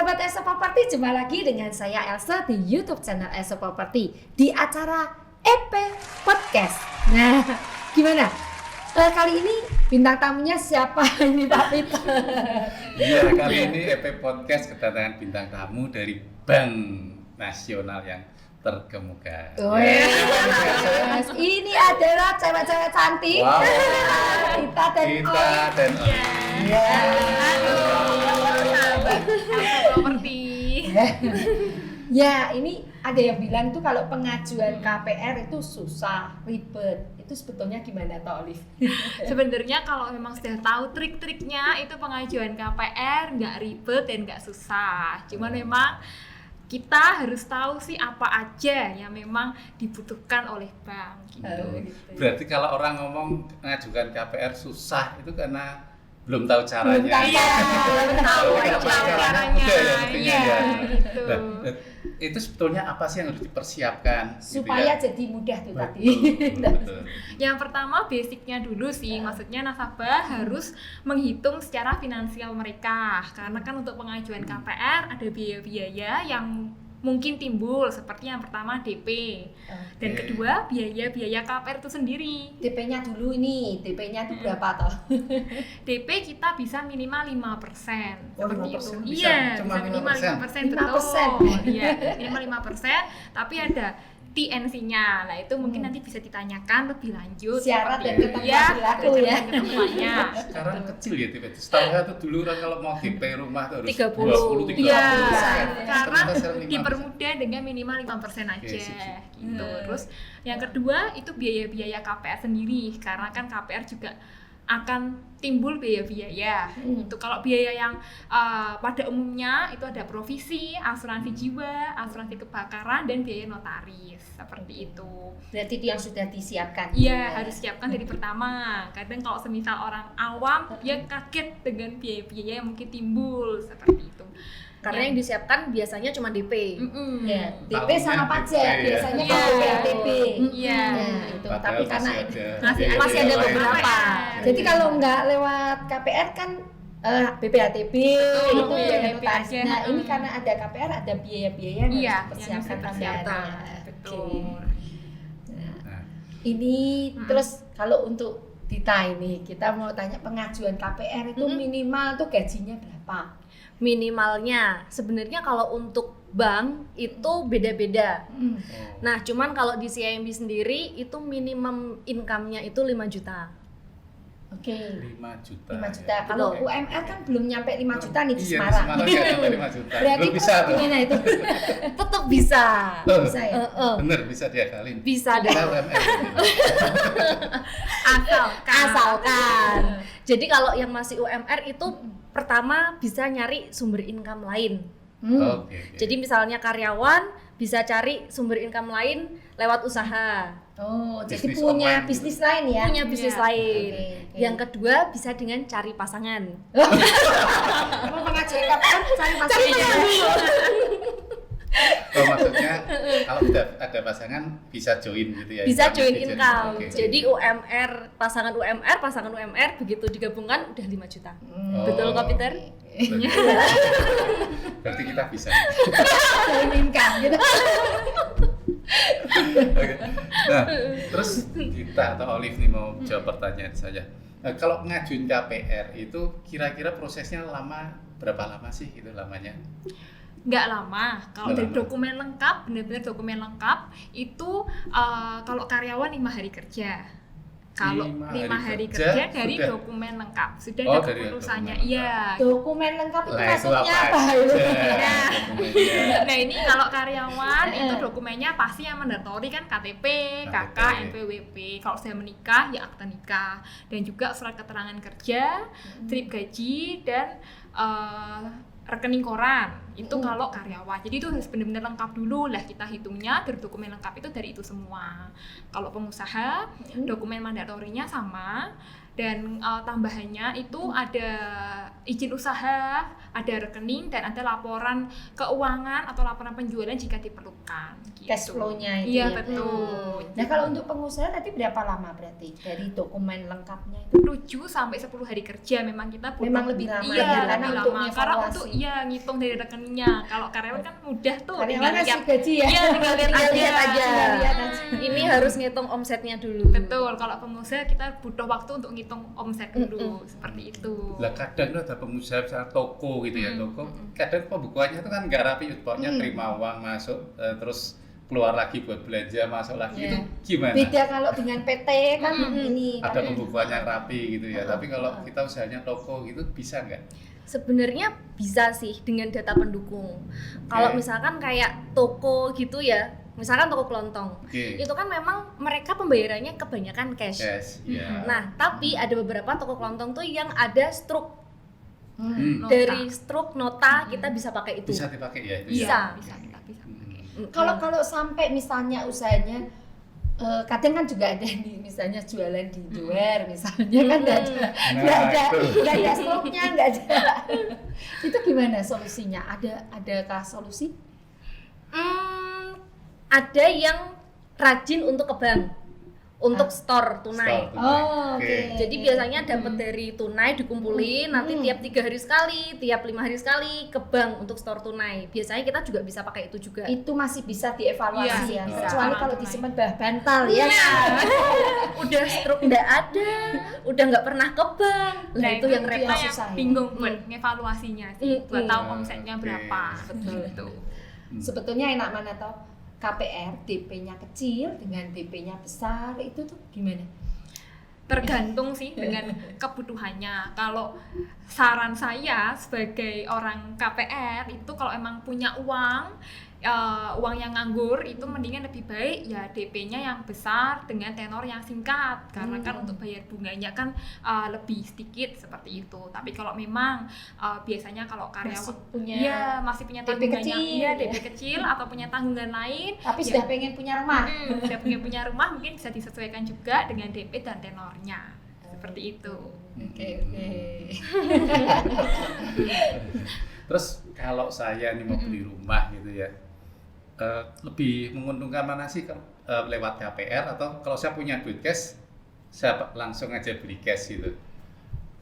sahabat ESO Property, jumpa lagi dengan saya Elsa di YouTube channel ESO Property di acara EP Podcast. Nah, gimana? Kali ini bintang tamunya siapa ini Pak Peter? Iya, kali ini EP Podcast kedatangan bintang tamu dari Bank Nasional yang terkemuka. Oh ya. Yes. Ini adalah cewek-cewek cantik. Wow. Kita dan Oli. Ya. Halo, sahabat ESO Property. Ya, ini ada yang bilang tuh kalau pengajuan KPR itu susah, ribet. Itu sebetulnya gimana Toh Olive? Sebenarnya kalau memang sudah tahu trik-triknya, itu pengajuan KPR nggak ribet dan nggak susah. Cuman memang kita harus tahu sih apa aja yang memang dibutuhkan oleh bank gitu. Berarti kalau orang ngomong mengajukan KPR susah itu karena belum tahu caranya. Belum tahu caranya. Iya, gitu. Nah, itu sebetulnya apa sih yang harus dipersiapkan Supaya gitu ya? jadi mudah tuh tadi. Betul. Yang pertama basicnya dulu sih, maksudnya nasabah harus menghitung secara finansial mereka. Karena kan untuk pengajuan KPR ada biaya-biaya yang mungkin timbul, seperti yang pertama DP. Dan kedua biaya-biaya KPR itu sendiri. DP-nya dulu ini, DP-nya itu berapa toh? DP kita bisa minimal 5%. Oh, Seperti 5%. itu. Bisa, Iya, cuma bisa minimal 5%, 5%. betul. Iya, minimal 5%, tapi ada TNC-nya. Nah, itu mungkin nanti bisa ditanyakan lebih lanjut. Syarat dan seperti itu. ketentuan perilaku ya. dan ketentuannya. Sekarang kecil ya DP. Setahu saya tuh dulu orang kalau mau DP rumah tuh harus 30. 20, 30. Iya, Sekarang sekarang 5%. dipermudah dengan minimal 5% aja Oke, sip. gitu. Terus yang kedua itu biaya-biaya KPR sendiri, karena kan KPR juga akan timbul biaya-biaya. Itu kalau biaya yang pada umumnya itu ada provisi, asuransi jiwa, asuransi kebakaran, dan biaya notaris seperti itu. Berarti itu yang sudah disiapkan. Iya, harus siapkan dari pertama. Kadang kalau semisal orang awam dia kaget dengan biaya-biaya yang mungkin timbul seperti itu. Karena yang disiapkan biasanya cuma DP. Ya, DP Tahunan sama pajak DP, biasanya ya. kalau PATB. Iya. Nah, itu Padahal tapi karena masih ada lain. beberapa. jadi kalau nggak lewat KPR kan BPATB Betul, itu biaya yang DP notaris. aja. Nah, ini karena ada KPR ada biaya-biaya yang Iya, harus yang dipersiapkan harus dipersiapkan. tambahannya. Betul. Oke. Nah, Ini terus kalau untuk Dita ini kita mau tanya pengajuan KPR itu minimal tuh gajinya berapa? Minimalnya sebenarnya kalau untuk bank itu beda-beda. Nah, cuman kalau di CIMB sendiri itu minimum income-nya itu 5 juta. Oke. 5 juta. 5 juta. ya. Kalau Oke. UMR kan belum nyampe 5 juta nih di Iya, Semarang. Semarang nggak nyampe 5 juta. Berarti Belum bisa tuh. gimana itu? Tetap bisa. Bisa ya? Bener, bisa diakalin. Bisa deh. Kita UMR. Asalkan. Jadi kalau yang masih UMR itu pertama bisa nyari sumber income lain. Oke. Jadi misalnya karyawan bisa cari sumber income lain lewat usaha. Oh, jadi Bisnis punya online bisnis lain ya? Punya bisnis Iya. lain. Oke. Yang kedua bisa dengan cari pasangan. Apa pengajuan KPR cari pasangan dulu. Oh, maksudnya kalau udah ada pasangan bisa join gitu ya? Bisa Income join jadi- income. oke. Jadi pasangan UMR begitu digabungkan udah 5 juta. Oh. Betul kok Peter? Berarti kita bisa. Join income gitu. Oke. Nah, terus kita atau Olive nih mau jawab pertanyaan saya. Nah, kalau ngajuin KPR itu kira-kira prosesnya berapa lama sih itu lamanya? Nggak lama. Kalau Nggak dari lama. dokumen lengkap, benar-benar dokumen lengkap itu kalau karyawan 5 hari kerja. Kalau 5 5 hari hari kerja kerja dari sudah. dokumen lengkap sudah Oh, ada dari keputusannya. dokumen Iya. Dokumen lengkap itu Lah, itu maksudnya apa? aja? Nah. Dokumennya. Nah ini kalau karyawan itu dokumennya pasti yang mandatori kan KTP, KK, NPWP. Kalau sudah menikah ya akta nikah dan juga surat keterangan kerja, slip gaji dan rekening koran. Itu kalau karyawan. Jadi itu harus benar-benar lengkap dulu lah kita hitungnya dari dokumen lengkap itu dari itu semua. Kalau pengusaha dokumen mandatorinya sama. Dan tambahannya itu ada izin usaha, ada rekening, dan ada laporan keuangan atau laporan penjualan jika diperlukan. Gitu. Cash flow-nya itu Iya, ya. betul. Nah, kalau untuk pengusaha tadi berapa lama berarti dari dokumen lengkapnya itu? 7 sampai 10 hari kerja memang kita butuh. Memang lebih lama Iya, ya, karena lebih untuk lama. Karena evaluasi. untuk ngitung dari rekening rekeningnya. Kalau karyawan kan mudah tuh, Karyawan tinggal ngasih gaji ya. Iya, tinggal lihat Tinggal aja. lihat aja. Tinggal lihat aja. Ini harus ngitung omsetnya dulu. Betul, kalau pengusaha kita butuh waktu untuk ngitung omset dulu, seperti itu. Lah kadang tuh ada pengusaha misalnya toko gitu ya, toko kadang pembukuannya itu kan nggak rapi, pokoknya terima uang masuk terus keluar lagi buat belanja, masuk lagi itu gimana? Beda kalau dengan PT kan ini Ada kan pembukuan yang rapi gitu ya, tapi kalau kita usahanya toko gitu bisa nggak? Sebenarnya bisa sih dengan data pendukung. Kalau misalkan kayak toko gitu ya, misalkan toko kelontong, itu kan memang mereka pembayarannya kebanyakan cash. Yes, ya. Nah, tapi ada beberapa toko kelontong tuh yang ada struk. Nota. Dari struk nota kita bisa pakai itu. Bisa dipakai ya itu. Bisa. Bisa kita bisa. kalau sampai misalnya usahanya kadang kan juga ada nih misalnya jualan di luar misalnya kan nggak ada stoknya nggak ada itu gimana solusinya adakah solusi? Ada yang rajin untuk ke bank, untuk store tunai. Oh, oke. Jadi biasanya dapat dari tunai dikumpulin, nanti tiap 3 hari sekali, tiap 5 hari sekali ke bank untuk store tunai. Biasanya kita juga bisa pakai itu juga. Itu masih bisa dievaluasi Iya, ya, bisa. kecuali kalau disimpan bantal ya. Udah struk nggak ada, udah nggak pernah ke bank. Lah itu yang kita repot. yang susah ya. bingung buat ngevaluasinya sih, buat tahu Hmm. omsetnya Oke. berapa. Betul itu. Sebetulnya enak mana toh KPR DP-nya kecil dengan DP-nya besar itu tuh gimana? Tergantung sih dengan kebutuhannya. Kalau saran saya sebagai orang KPR itu kalau emang punya uang yang nganggur itu mendingan lebih baik ya DP-nya yang besar dengan tenor yang singkat karena kan untuk bayar bunganya kan lebih sedikit seperti itu. Tapi kalau memang biasanya kalau karyawan masih punya DP tanggungannya kecil, DP kecil atau punya tanggungan lain Tapi ya, sudah pengen punya rumah. sudah punya rumah mungkin bisa disesuaikan juga dengan DP dan tenornya seperti itu. Oke. Terus kalau saya nih mau beli rumah gitu ya, lebih menguntungkan mana sih lewat KPR atau kalau saya punya duit cash, saya langsung aja beli cash gitu.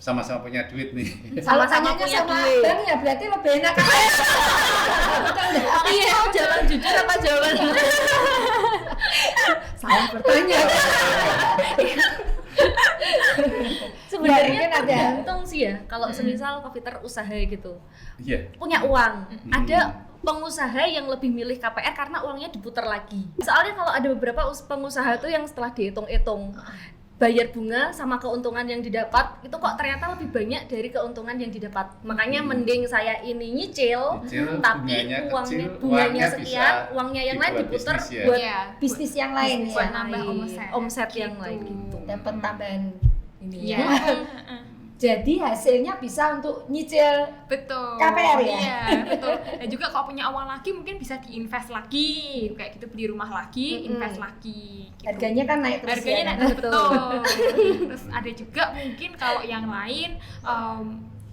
Sama-sama punya duit nih. Sama-sama Tanyanya punya sama duit. bank ya berarti lebih enak. Iya, jawaban jujur apa jawaban? Salah bertanya. Sebenarnya Mungkin ada. tergantung sih ya. Kalau semisal Kopiter usaha gitu, Iya. punya uang, ada pengusaha yang lebih milih KPR karena uangnya diputar lagi. Soalnya kalau ada beberapa pengusaha tuh yang setelah dihitung-hitung bayar bunga sama keuntungan yang didapat itu kok ternyata lebih banyak dari keuntungan yang didapat. Makanya mending saya ini nyicil, tapi bunganya sekian, uangnya yang lain diputar buat Iya, Bisnis yang lain buat ya. nambah omset yang Gitu. lain gitu. Dapat tambahan ini Iya. ya. Jadi hasilnya bisa untuk nyicil. Betul. KPR ya? Iya, betul. Dan juga kalau punya uang lagi mungkin bisa diinvest lagi. Kayak gitu beli rumah lagi, invest lagi. Gitu. Harganya kan naik terus Harganya ya. naik terus, betul. Terus ada juga mungkin kalau yang lain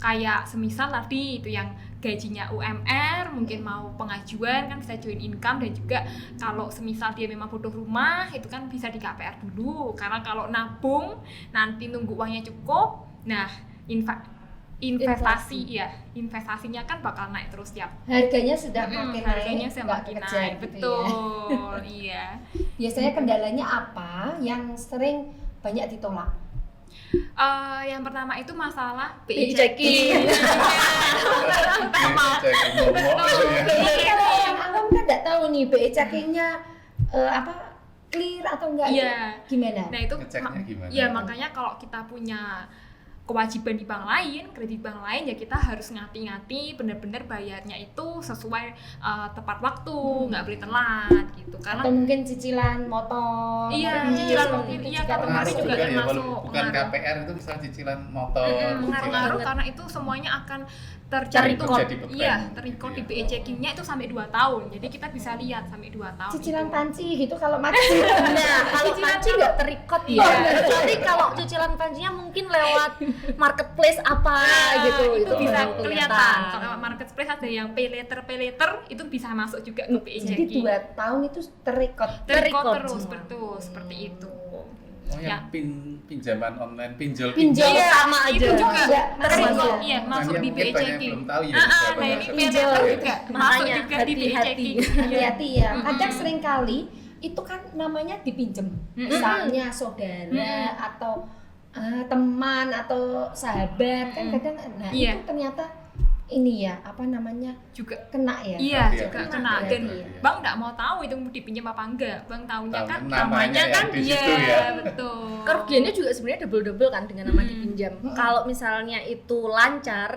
kayak semisal tadi itu yang gajinya UMR mungkin mau pengajuan kan bisa join income dan juga kalau semisal dia memang butuh rumah itu kan bisa di KPR dulu karena kalau nabung nanti nunggu uangnya cukup nah investasinya kan bakal naik terus tiap Harganya sudah makin harganya naik. semakin nggak naik kekejar gitu betul ya. iya. Biasanya kendalanya apa yang sering banyak ditolak? Yang pertama itu masalah BI BI checking. Kalau yang awam kan nggak tahu nih BI checkingnya clear atau enggak? Iya. Gimana? Nah itu Ngeceknya gimana? ya makanya kalau kita punya kewajiban di bank lain, kredit bank lain ya kita harus ngati-ngati benar-benar bayarnya itu sesuai tepat waktu, nggak boleh telat gitu. Karena Atau mungkin cicilan motor. iya, mobil, cicilan seperti mobil, itu iya, juga kalau kemarin termasuk. juga ya, termasuk bukan pengaruh. KPR itu misalnya cicilan motor, Pengaruh karena itu semuanya akan tercantum, Jadi beban. iya, terrecord di BI checkingnya itu sampai 2 tahun. Jadi kita bisa lihat sampai 2 tahun. Cicilan itu. panci gitu kalau mati. Nah, kalau panci nggak terikot ya. Kecuali kalau cicilan pancinya mungkin lewat marketplace apa gitu. itu bisa baru kelihatan. Kalau lewat marketplace ada yang pay later itu bisa masuk juga ke BI Jadi checking. 2 tahun itu terrecord. Terrecord Terrecord terus semua. betul seperti itu. Oh, yang pinjaman online, pinjol Pinjol. Iya, sama aja. Itu juga Iya, termasuk masuk. iya, masuk Banyak di mungkin BE banyak yang checking. belum tahu ya. Nah siapa ini masuk. PNS Pinjol. juga masuk Makanya, juga di BE hati-hati. checking. Hati-hati ya. Kadang sering kali itu kan namanya dipinjem. Misalnya saudara atau teman atau sahabat kan kadang nah Iya. itu ternyata ini ya apa namanya Juga kena ya. iya Iya, juga iya, kena iya, dan iya. Bang nggak mau tahu itu mau dipinjam apa enggak. Bang tahunya Tahu kan namanya namanya yang kan di iya situ ya. betul. Kerugiannya juga sebenarnya double kan dengan nama dipinjam. Kalau misalnya itu lancar,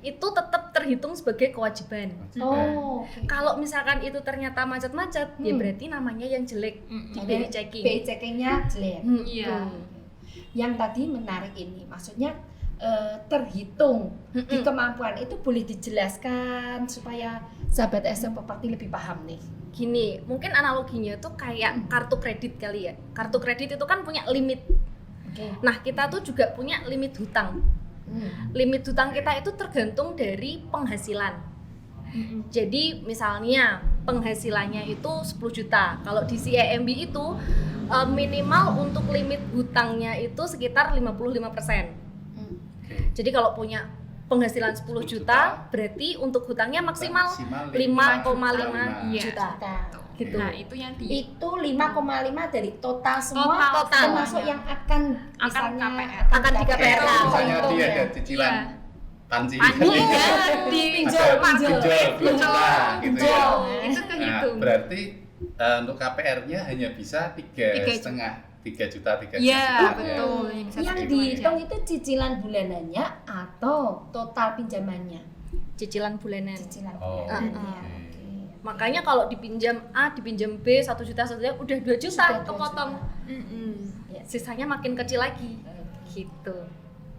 itu tetap terhitung sebagai kewajiban. Oh, oke. Kalau misalkan itu ternyata macet-macet, ya berarti namanya yang jelek di BE checking. BE checkingnya jelek. Iya. Yang tadi menarik ini, maksudnya terhitung di kemampuan itu boleh dijelaskan supaya sahabat SM Property lebih paham nih. Gini, mungkin analoginya tuh kayak kartu kredit kali ya. Kartu kredit itu kan punya limit. Oke. Nah, kita tuh juga punya limit hutang. Limit hutang kita itu tergantung dari penghasilan. Jadi misalnya penghasilannya itu 10 juta. Kalau di CIMB itu minimal untuk limit hutangnya itu sekitar 55%. Jadi kalau punya penghasilan 10 juta, berarti untuk hutangnya maksimal 5,5 Iya. juta. Gitu. Nah, itu yang di Itu 5,5 dari total semua Total termasuk semuanya. yang akan Akan misalnya KPR. Akan di KPR. Kayak misalnya Untung dia ya. ada cicilan Iya. panci. Iya, di Pinjol, market pinjol. Pinjol 2 juta gitu ya. itu Nah, kehitung. berarti untuk KPR-nya hanya bisa 3,5 juta, 3 Iya, juta. betul. Yang bisa Yang segitu dihitung aja. itu cicilan bulanannya atau total pinjamannya? Cicilan bulanan. Cicilan Oh, bulanan oke. ya. Oke. Makanya kalau dipinjam A, dipinjam B 1 juta, udah 2 juta Sudah 2 kepotong. Ya. Sisanya makin kecil lagi. Gitu.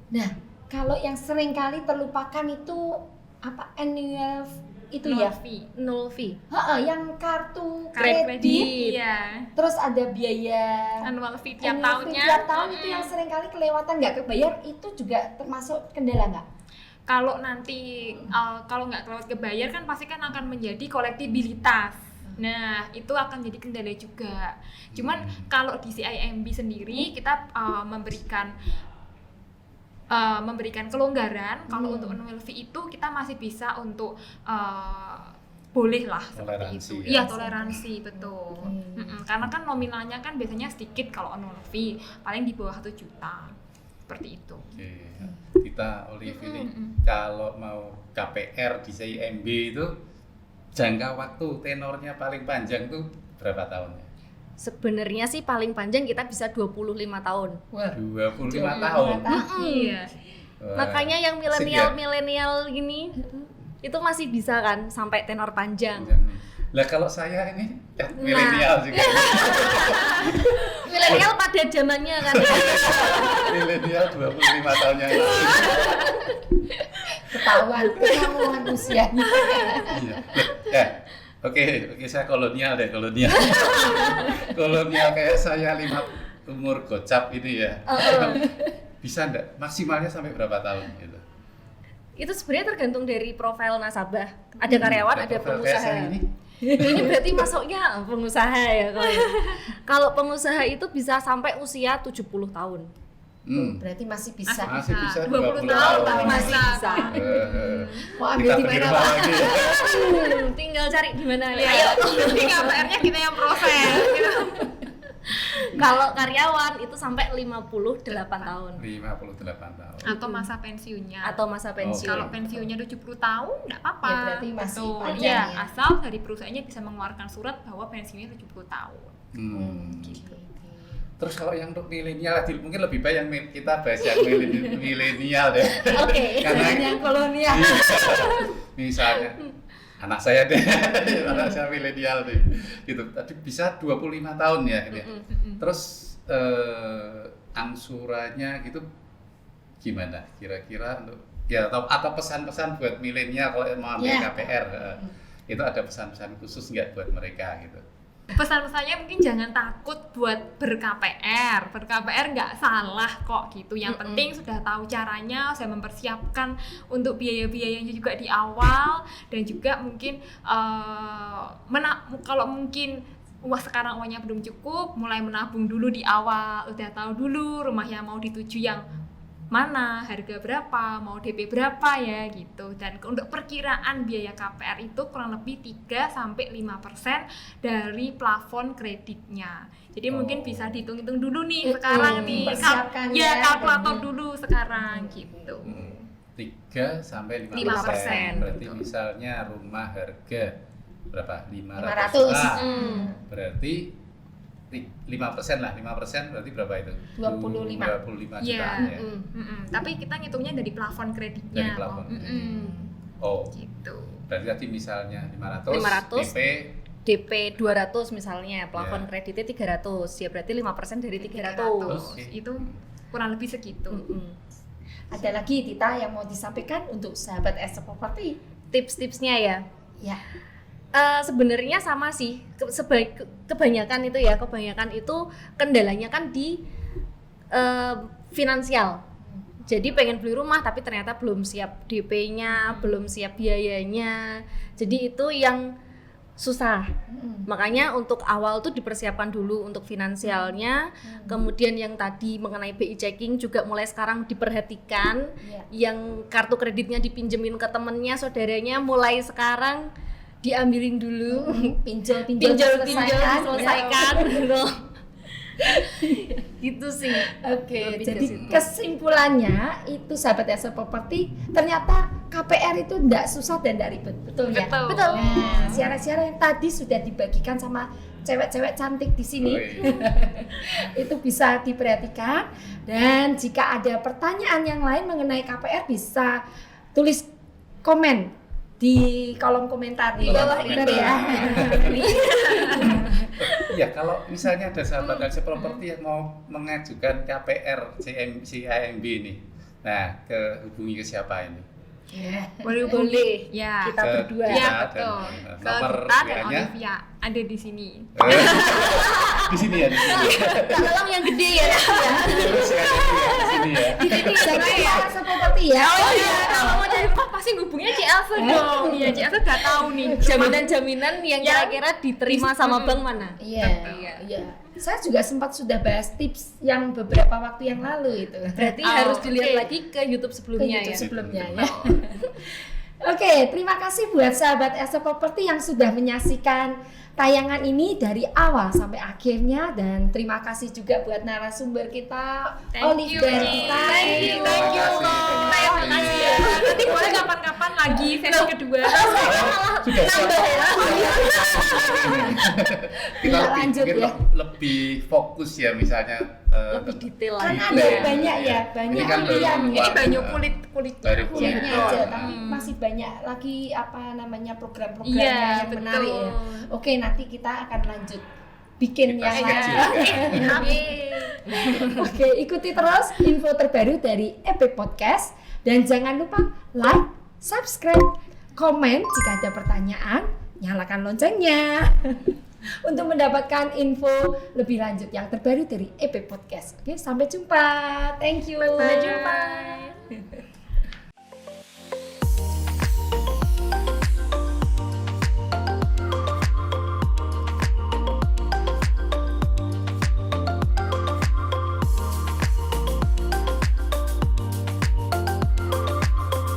Nah, kalau yang sering kali terlupakan itu apa annual itu No ya? fee. Nol fee. Heeh, yang kartu Kredit. kredit. Iya. Terus ada biaya Annual fee tiap annual fee tahunnya. tiap tahun itu yang sering kali kelewatan nggak kebayar itu juga termasuk kendala nggak? Kalau nanti kalau nggak kelewat kebayar kan pasti kan akan menjadi kolektibilitas. Nah, itu akan jadi kendala juga. Cuman kalau di CIMB sendiri kita memberikan kelonggaran. Kalau untuk annual fee itu kita masih bisa untuk boleh lah seperti Toleransi itu. ya. Iya, toleransi betul. Oke. Karena kan nominalnya kan biasanya sedikit kalau annual fee, paling di bawah 1 juta. Seperti itu. Oke. Kita Olive ini kalau mau KPR di CIMB itu jangka waktu tenornya paling panjang tuh berapa tahunnya? Sebenarnya sih paling panjang kita bisa 25 tahun. Wah, 25 tahun. Iya. Wah, Makanya yang asik ya. milenial gini itu masih bisa kan sampai tenor panjang. Lah kalau saya ini milenial juga. Milenial pada zamannya kan. Milenial 25 tahun yang lalu. ketahuan usianya. Iya. Oke, saya kolonial deh, kolonial. Kolonial kayak saya umur gocap ini ya. Bisa enggak? Maksimalnya sampai berapa tahun gitu? Itu sebenarnya tergantung dari profil nasabah. Ada karyawan, ada Profil kayak pengusaha. saya ini. Ini berarti masuknya pengusaha ya kalau. Kalau pengusaha itu bisa sampai usia 70 tahun. Berarti masih bisa. Masih bisa 20 tahun. tahun masih bisa. Mau ambil Kita di beli mana rumah Pak? lagi ya. Tinggal cari di mana ya. Ayo, nanti KPR-nya kita yang proses. Gitu. Kalau karyawan itu sampai 58 tahun 58 tahun. Atau masa pensiunnya. atau masa pensiun. Kalau pensiunnya 70 tahun, nggak apa-apa. Ya, berarti masih Betul. panjang Iya, ya. asal dari perusahaannya bisa mengeluarkan surat bahwa pensiunnya 70 tahun. Gitu. Terus kalau yang untuk milenial, mungkin lebih baik yang kita bahas yang milenial deh. Oke. Karena yang kolonial. misalnya anak saya deh, anak saya milenial deh, gitu. Tadi bisa 25 tahun ya, gitu ya. Terus angsurannya gitu gimana? Kira-kira untuk ya atau pesan-pesan buat milenial kalau mau ambil Ya. KPR, itu ada pesan-pesan khusus nggak buat mereka gitu? Pesan-pesannya mungkin jangan takut buat ber-KPR. Ber-KPR nggak salah kok gitu. Yang penting sudah tahu caranya, sudah mempersiapkan untuk biaya-biayanya juga di awal, dan juga mungkin kalau mungkin sekarang uangnya belum cukup, mulai menabung dulu di awal, udah tahu dulu rumah yang mau dituju yang mana, harga berapa, mau DP berapa ya gitu. Dan untuk perkiraan biaya KPR itu kurang lebih 3-5% dari plafon kreditnya. Jadi mungkin bisa dihitung-hitung dulu nih sekarang nih. Persiapkan Kalkulator dulu sekarang gitu. 3-5%. 5%. Berarti misalnya rumah harga berapa? 500 500. juta. Berarti 5% lah, 5% berarti berapa itu? 25. 25 juta Iya. ya. Tapi kita ngitungnya dari plafon kreditnya. Dari plafon. Mm-mm. Oh, Gitu. berarti tadi misalnya 500, 500. DP DP 200 misalnya, plafon Ya. kreditnya 300, ya berarti 5% dari 300. 300. Oke. Itu kurang lebih segitu. Ada lagi Tita yang mau disampaikan untuk sahabat SC Property? Tips-tipsnya ya, Ya. sebenarnya sama sih. Kebanyakan itu kendalanya kan di finansial. Jadi pengen beli rumah tapi ternyata belum siap DP-nya, belum siap biayanya. Jadi itu yang susah. Makanya untuk awal tuh dipersiapkan dulu untuk finansialnya. Kemudian yang tadi mengenai BI checking juga mulai sekarang diperhatikan. Ya. Yang kartu kreditnya dipinjemin ke temennya, saudaranya mulai sekarang diambilin dulu. Pinjol Diselesaikan gitu. Gitu sih. Oke, Lebih ke jadi situ. kesimpulannya itu sahabat SC Property, ternyata KPR itu enggak susah dan enggak ribet, betul ya? Betul. Betul. Nah, syarat-syarat yang tadi sudah dibagikan sama cewek-cewek cantik di sini. Oh, iya. Itu bisa diperhatikan, dan jika ada pertanyaan yang lain mengenai KPR bisa tulis komen di kolom komentar di Kolom bawah komentar. ini ya. Iya, kalau misalnya ada sahabat SC Property yang mau mengajukan KPR CIMB ini, nah hubungi ke siapa ini? Boleh. Ya. Kita Ke berdua. Ya, Dita betul. dan, Ke nomor Dita dan WA-nya? Olivia ada di sini. Di sini ya, di sini. Tolong yang gede ya. Terus ya, di sini ya. Jangan lupa SC Property ya. Oh iya, kalau mau cari rumah pasti hubungnya Ci Elsa dong. Iya, Ci Elsa udah tahu nih. Jaminan-jaminan yang kira-kira diterima sama bank mana? Iya, iya. Saya juga sudah bahas tips yang beberapa waktu yang lalu itu. Berarti Oh, harus dilihat oke. lagi ke YouTube sebelumnya YouTube ya. sebelumnya ya. Oke, terima kasih buat sahabat SC Property yang sudah menyaksikan tayangan ini dari awal sampai akhirnya, dan terima kasih juga buat narasumber kita Thank you, dan Ci. Tita. Thank you, Terima kasih ya. Nanti boleh kapan-kapan lagi sesi kedua. Sudah kita lanjut mungkin ya. lebih fokus ya, misalnya Lebih detail Kan lagi. ada ya. banyak ya, Ini banyak kan baru pilihan keluar. ya. Ini banyak kulitnya. Baru Kulitnya keluar. aja, Nah, tapi masih banyak lagi program-programnya Iya, yang betul. menarik ya. Oke, nanti kita akan lanjut bikin Kita yang sketch lain. juga. Oke, ikuti terus info terbaru dari EP Podcast, dan jangan lupa like, subscribe, komen jika ada pertanyaan, nyalakan loncengnya untuk mendapatkan info lebih lanjut yang terbaru dari EP Podcast. Oke, sampai jumpa. Thank you. Sampai jumpa.